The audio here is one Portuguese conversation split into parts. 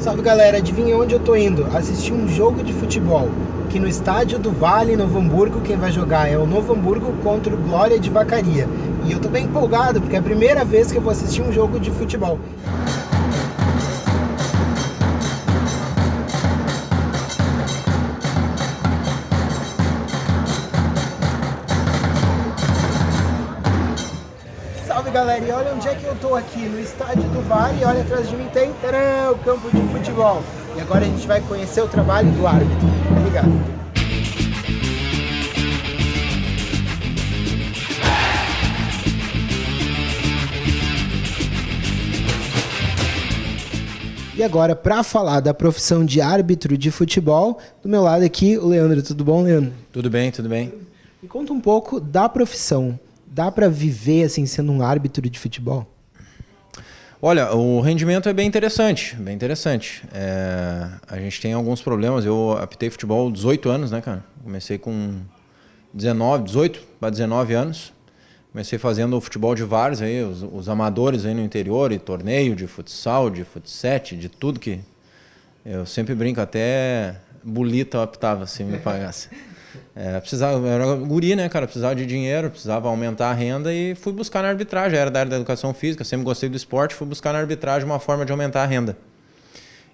Salve galera, adivinha onde eu tô indo? Assistir um jogo de futebol, que no estádio do Vale, Novo Hamburgo, quem vai jogar é o Novo Hamburgo contra o Glória de Vacaria. E eu tô bem empolgado, porque é a primeira vez que eu vou assistir um jogo de futebol. Salve galera, e olha onde é que eu tô aqui, no estádio do Vale, e olha atrás de mim tem o campo de futebol. E agora a gente vai conhecer o trabalho do árbitro. Obrigado. E agora, para falar da profissão de árbitro de futebol, do meu lado aqui, o Leandro. Tudo bom, Leandro? Tudo bem, tudo bem. Me conta um pouco da profissão. Dá para viver assim sendo um árbitro de futebol? Olha, o rendimento é bem interessante, bem interessante. A gente tem alguns problemas. Eu apitei futebol 18 anos, né, cara? Comecei com 18 para 19 anos. Comecei fazendo futebol de várzea aí, os amadores aí no interior, e torneio de futsal, de futset, de tudo que... Eu sempre brinco, até bolita eu apitava, se me pagasse. Eu era guri, né, cara? Precisava de dinheiro, precisava aumentar a renda e fui buscar na arbitragem. Era da área da educação física, sempre gostei do esporte, fui buscar na arbitragem uma forma de aumentar a renda.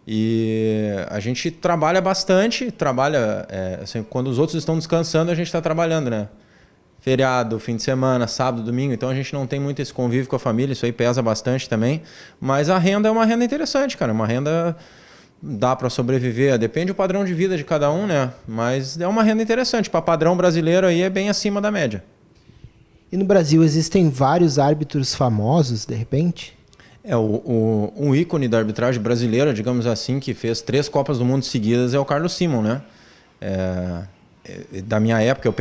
E a gente trabalha bastante, assim, quando os outros estão descansando, a gente está trabalhando, né? Feriado, fim de semana, sábado, domingo, então a gente não tem muito esse convívio com a família, isso aí pesa bastante também. Mas a renda é uma renda interessante, cara, uma renda... Dá para sobreviver, depende do padrão de vida de cada um, né? Mas é uma renda interessante. Para padrão brasileiro aí é bem acima da média. E no Brasil existem vários árbitros famosos, de repente? Um ícone da arbitragem brasileira, digamos assim, que fez 3 Copas do Mundo seguidas é o Carlos Simon, né? Da minha época,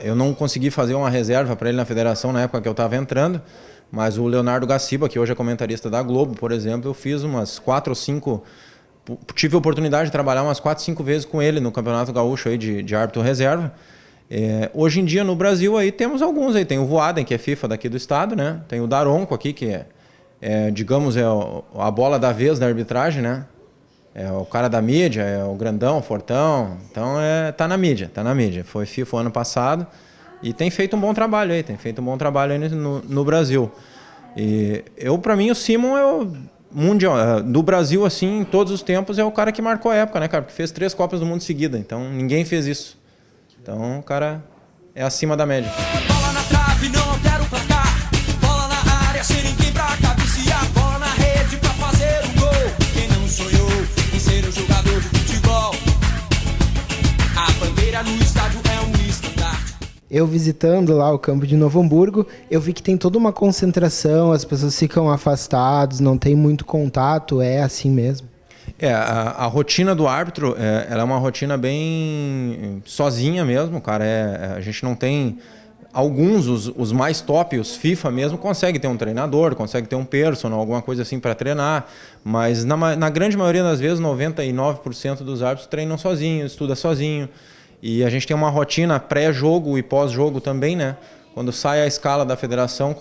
eu não consegui fazer uma reserva para ele na federação na época que eu estava entrando, mas o Leonardo Gaciba, que hoje é comentarista da Globo, por exemplo, eu fiz umas 4 ou 5... Tive a oportunidade de trabalhar umas 4, 5 vezes com ele no Campeonato Gaúcho aí de árbitro reserva. Hoje em dia no Brasil aí temos alguns aí. Tem o Voaden, que é FIFA daqui do estado, né? Tem o Daronco aqui, que digamos, a bola da vez da arbitragem, né? É o cara da mídia, é o grandão, fortão. Então tá na mídia. Foi FIFA o ano passado e tem feito um bom trabalho aí. No Brasil. E para mim, o Simon é o... mundial, do Brasil, assim, em todos os tempos, é o cara que marcou a época, né, cara? Porque fez 3 Copas do Mundo seguida, então ninguém fez isso. Então o cara é acima da média. Bola na trave, não altera o placar. Bola na área, sem ninguém pra cabecear. Bola na rede pra fazer um gol. Quem não sonhou em ser um jogador de futebol? A bandeira no estádio é um estandarte. Eu visitando lá o campo de Novo Hamburgo, eu vi que tem toda uma concentração, as pessoas ficam afastadas, não tem muito contato, é assim mesmo? A rotina do árbitro, ela é uma rotina bem sozinha mesmo, cara. A gente não tem... Alguns, os mais top, os FIFA mesmo, conseguem ter um treinador, conseguem ter um personal, alguma coisa assim para treinar, mas na grande maioria das vezes, 99% dos árbitros treinam sozinhos, estudam sozinho. E a gente tem uma rotina pré-jogo e pós-jogo também, né? Quando sai a escala da federação,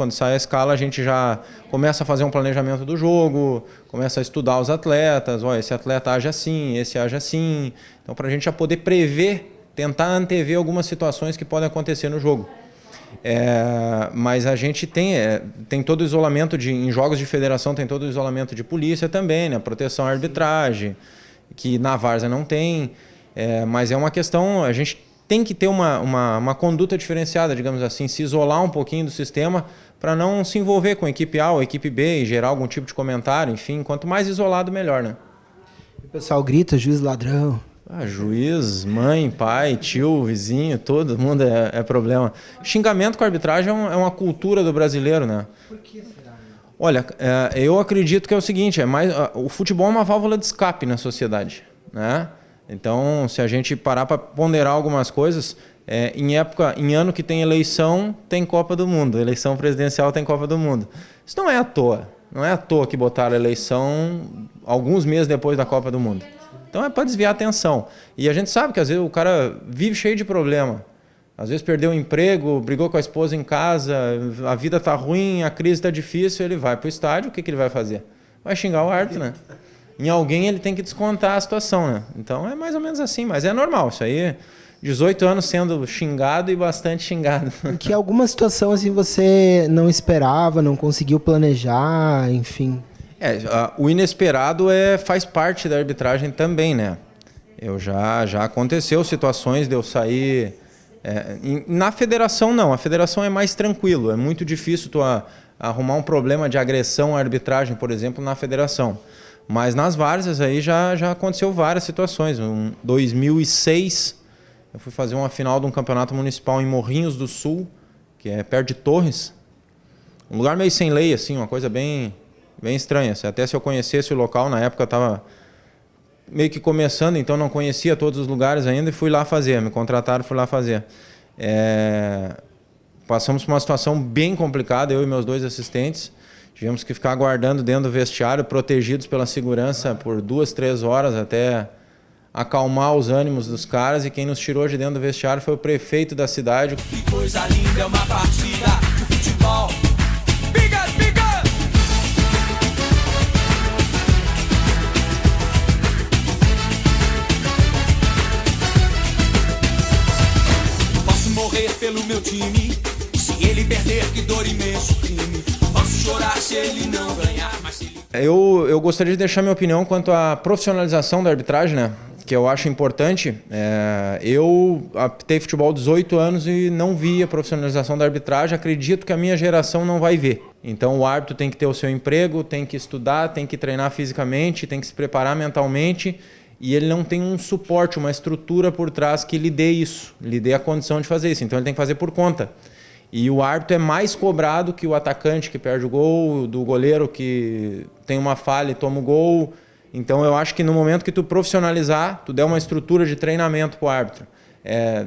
a gente já começa a fazer um planejamento do jogo, começa a estudar os atletas, esse atleta age assim, esse age assim. Então, para a gente já poder prever, tentar antever algumas situações que podem acontecer no jogo. Mas a gente tem todo o isolamento, em jogos de federação tem todo o isolamento de polícia também, né? Proteção à arbitragem, que na várzea não tem. Mas é uma questão, a gente tem que ter uma conduta diferenciada, digamos assim, se isolar um pouquinho do sistema para não se envolver com a equipe A ou a equipe B e gerar algum tipo de comentário, enfim, quanto mais isolado, melhor, né? O pessoal grita, juiz ladrão. Juiz, mãe, pai, tio, vizinho, todo mundo é problema. Xingamento com a arbitragem é uma cultura do brasileiro, né? Por que será? Olha, eu acredito que é o seguinte, o futebol é uma válvula de escape na sociedade, né? Então, se a gente parar para ponderar algumas coisas, em ano que tem eleição, tem Copa do Mundo. Eleição presidencial tem Copa do Mundo. Isso não é à toa. Não é à toa que botaram a eleição alguns meses depois da Copa do Mundo. Então é para desviar a atenção. E a gente sabe que às vezes o cara vive cheio de problema. Às vezes perdeu o emprego, brigou com a esposa em casa, a vida está ruim, a crise está difícil, ele vai para o estádio, o que ele vai fazer? Vai xingar o árbitro, né? em alguém ele tem que descontar a situação, né? Então é mais ou menos assim, mas é normal isso aí. 18 anos sendo xingado e bastante xingado. Que alguma situação assim você não esperava, não conseguiu planejar, enfim. O inesperado faz parte da arbitragem também, né? Já aconteceu situações de eu sair... na federação não, a federação é mais tranquilo, é muito difícil tu arrumar um problema de agressão à arbitragem, por exemplo, na federação. Mas nas várzeas aí já aconteceu várias situações. Em 2006, eu fui fazer uma final de um campeonato municipal em Morrinhos do Sul, que é perto de Torres. Um lugar meio sem lei, assim, uma coisa bem estranha. Até se eu conhecesse o local, na época eu estava meio que começando, então não conhecia todos os lugares ainda e fui lá fazer. Me contrataram, fui lá fazer. Passamos por uma situação bem complicada, eu e meus 2 assistentes. Tivemos que ficar aguardando dentro do vestiário, protegidos pela segurança por 2, 3 horas até acalmar os ânimos dos caras. E quem nos tirou de dentro do vestiário foi o prefeito da cidade. Que coisa linda é uma partida de futebol. Biga, biga! Posso morrer pelo meu time, se ele perder, que dor imenso crime. Posso chorar se ele não ganhar, mas se ele... Eu gostaria de deixar minha opinião quanto à profissionalização da arbitragem, né? Que eu acho importante. Eu apitei futebol 18 anos e não vi a profissionalização da arbitragem. Acredito que a minha geração não vai ver. Então o árbitro tem que ter o seu emprego, tem que estudar, tem que treinar fisicamente, tem que se preparar mentalmente, e ele não tem um suporte, uma estrutura por trás que lhe dê isso, lhe dê a condição de fazer isso. Então ele tem que fazer por conta. E o árbitro é mais cobrado que o atacante que perde o gol, do goleiro que tem uma falha e toma o gol. Então eu acho que no momento que tu profissionalizar, tu der uma estrutura de treinamento para o árbitro,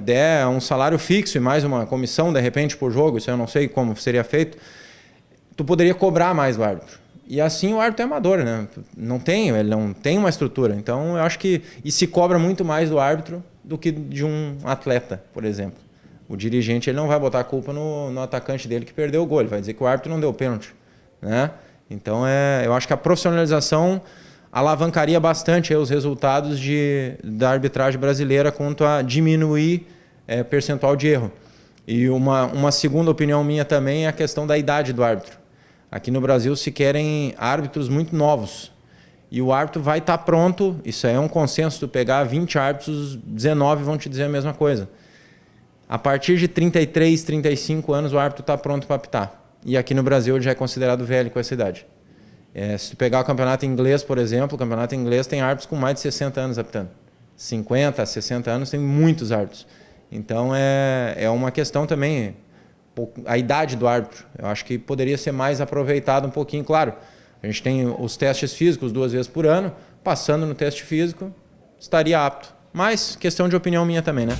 der um salário fixo e mais uma comissão de repente por jogo, isso eu não sei como seria feito, tu poderia cobrar mais do árbitro. E assim o árbitro é amador, né? Ele não tem uma estrutura. Então eu acho que se cobra muito mais do árbitro do que de um atleta, por exemplo. O dirigente ele não vai botar a culpa no atacante dele que perdeu o gol, ele vai dizer que o árbitro não deu pênalti, né? Então eu acho que a profissionalização alavancaria bastante os resultados da arbitragem brasileira quanto a diminuir percentual de erro. E uma segunda opinião minha também é a questão da idade do árbitro. Aqui no Brasil se querem árbitros muito novos. E o árbitro vai estar pronto, isso é um consenso, tu pegar 20 árbitros, 19 vão te dizer a mesma coisa. A partir de 33, 35 anos o árbitro está pronto para apitar. E aqui no Brasil ele já é considerado velho com essa idade. Se tu pegar o campeonato inglês, por exemplo, o campeonato inglês tem árbitros com mais de 60 anos apitando. 50 a 60 anos tem muitos árbitros. Então é uma questão também, a idade do árbitro. Eu acho que poderia ser mais aproveitado um pouquinho, claro. A gente tem os testes físicos 2 vezes por ano, passando no teste físico, estaria apto. Mas questão de opinião minha também, né?